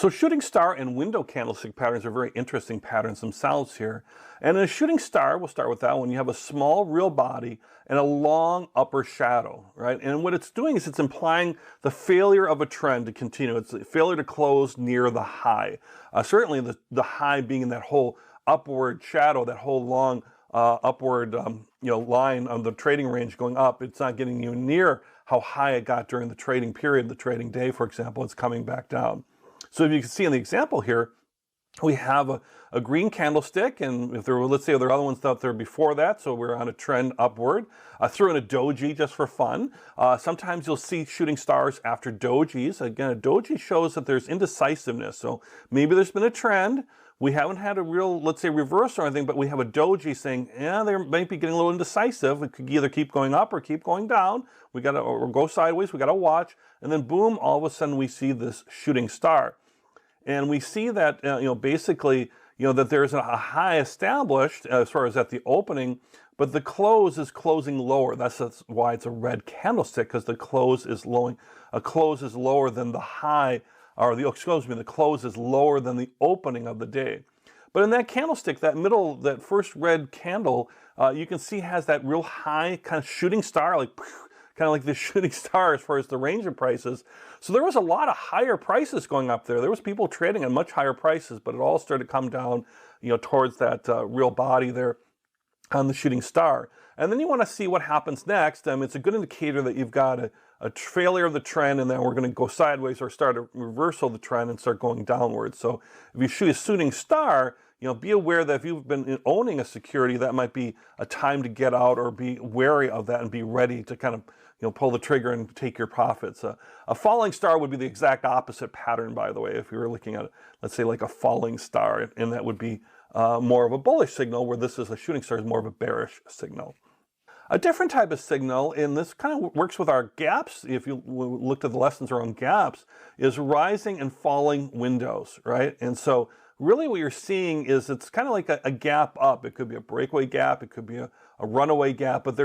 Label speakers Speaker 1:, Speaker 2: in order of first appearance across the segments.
Speaker 1: So shooting star and window candlestick patterns are very interesting patterns themselves here. And in a shooting star, we'll start with that one, you have a small real body and a long upper shadow, right? And what it's doing is it's implying the failure of a trend to continue. It's a failure to close near the high. Certainly the high being in that whole upward shadow, that whole long upward line on the trading range going up. It's not getting you near how high it got during the trading period, the trading day, for example. It's coming back down. So if you can see in the example here, we have a green candlestick, and if there were, let's say there are other ones out there before that, so we're on a trend upward. I threw in a doji just for fun. Sometimes you'll see shooting stars after dojis. Again, a doji shows that there's indecisiveness. So maybe there's been a trend. We haven't had a real, let's say, reverse or anything, but we have a doji saying, yeah, they might be getting a little indecisive. It could either keep going up or keep going down. We got to, or go sideways. We got to watch. And then boom, all of a sudden we see this shooting star. And we see that, basically, that there's a high established as far as at the opening, but the close is closing lower. That's why it's a red candlestick, because the close is lower. A close is lower than the high, or the close is lower than the opening of the day. But in that candlestick, that first red candle, you can see has that real high kind of shooting star, kind of like the shooting star as far as the range of prices. So there was a lot of higher prices going up there. There was people trading at much higher prices, but it all started to come down, towards that real body there on the shooting star. And then you want to see what happens next. It's a good indicator that you've got a failure of the trend, and then we're going to go sideways or start a reversal of the trend and start going downwards. So if you shoot a shooting star, be aware that if you've been owning a security, that might be a time to get out, or be wary of that and be ready to kind of pull the trigger and take your profits. A falling star would be the exact opposite pattern, by the way, if you were looking at, let's say, like a falling star, and that would be more of a bullish signal, where this is a shooting star is more of a bearish signal. A different type of signal, and this kind of works with our gaps, if you looked at the lessons around gaps, is rising and falling windows, right? And so really what you're seeing is it's kind of like a gap up. It could be a breakaway gap, it could be a runaway gap, but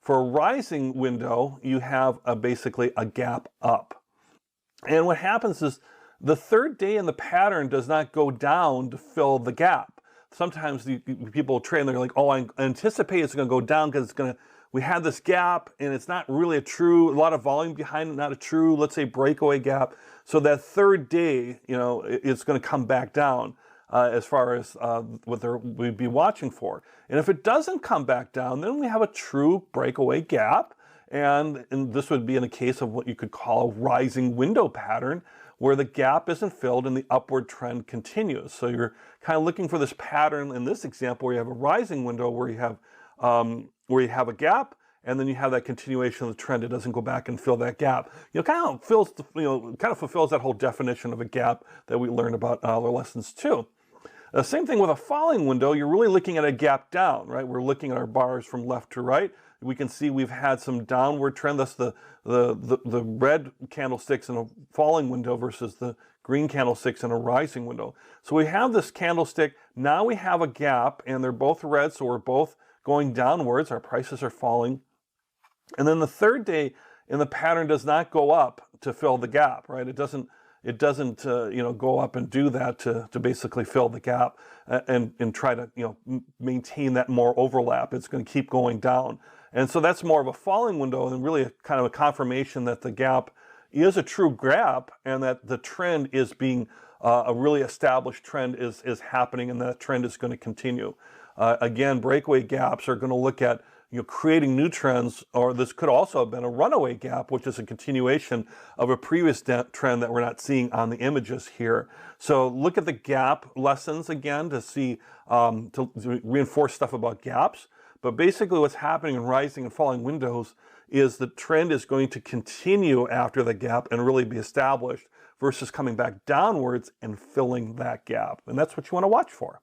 Speaker 1: for a rising window, you have basically a gap up. And what happens is the third day in the pattern does not go down to fill the gap. Sometimes people trade and they're like, oh, I anticipate it's going to go down because we had this gap and it's not really a lot of volume behind it, not a true, let's say, breakaway gap. So that third day, it's going to come back down as far as what we'd be watching for. And if it doesn't come back down, then we have a true breakaway gap. And this would be in a case of what you could call a rising window pattern, where the gap isn't filled and the upward trend continues. So you're kind of looking for this pattern in this example where you have a rising window, where you have a gap, and then you have that continuation of the trend. It doesn't go back and fill that gap. Kind of fulfills that whole definition of a gap that we learned about in other lessons too. The same thing with a falling window. You're really looking at a gap down, right? We're looking at our bars from left to right. We can see we've had some downward trend. That's the red candlesticks in a falling window versus the green candlesticks in a rising window. So we have this candlestick. Now we have a gap, and they're both red, so we're both going downwards. Our prices are falling. And then the third day in the pattern does not go up to fill the gap, right? It doesn't go up and do that to basically fill the gap and try to maintain that more overlap. It's going to keep going down. And so that's more of a falling window, and really kind of a confirmation that the gap is a true gap, and that the trend is being a really established trend is happening, and that trend is going to continue. Again, breakaway gaps are going to look at creating new trends, or this could also have been a runaway gap, which is a continuation of a previous trend that we're not seeing on the images here. So look at the gap lessons again to see, to reinforce stuff about gaps. But basically what's happening in rising and falling windows is the trend is going to continue after the gap and really be established, versus coming back downwards and filling that gap. And that's what you want to watch for.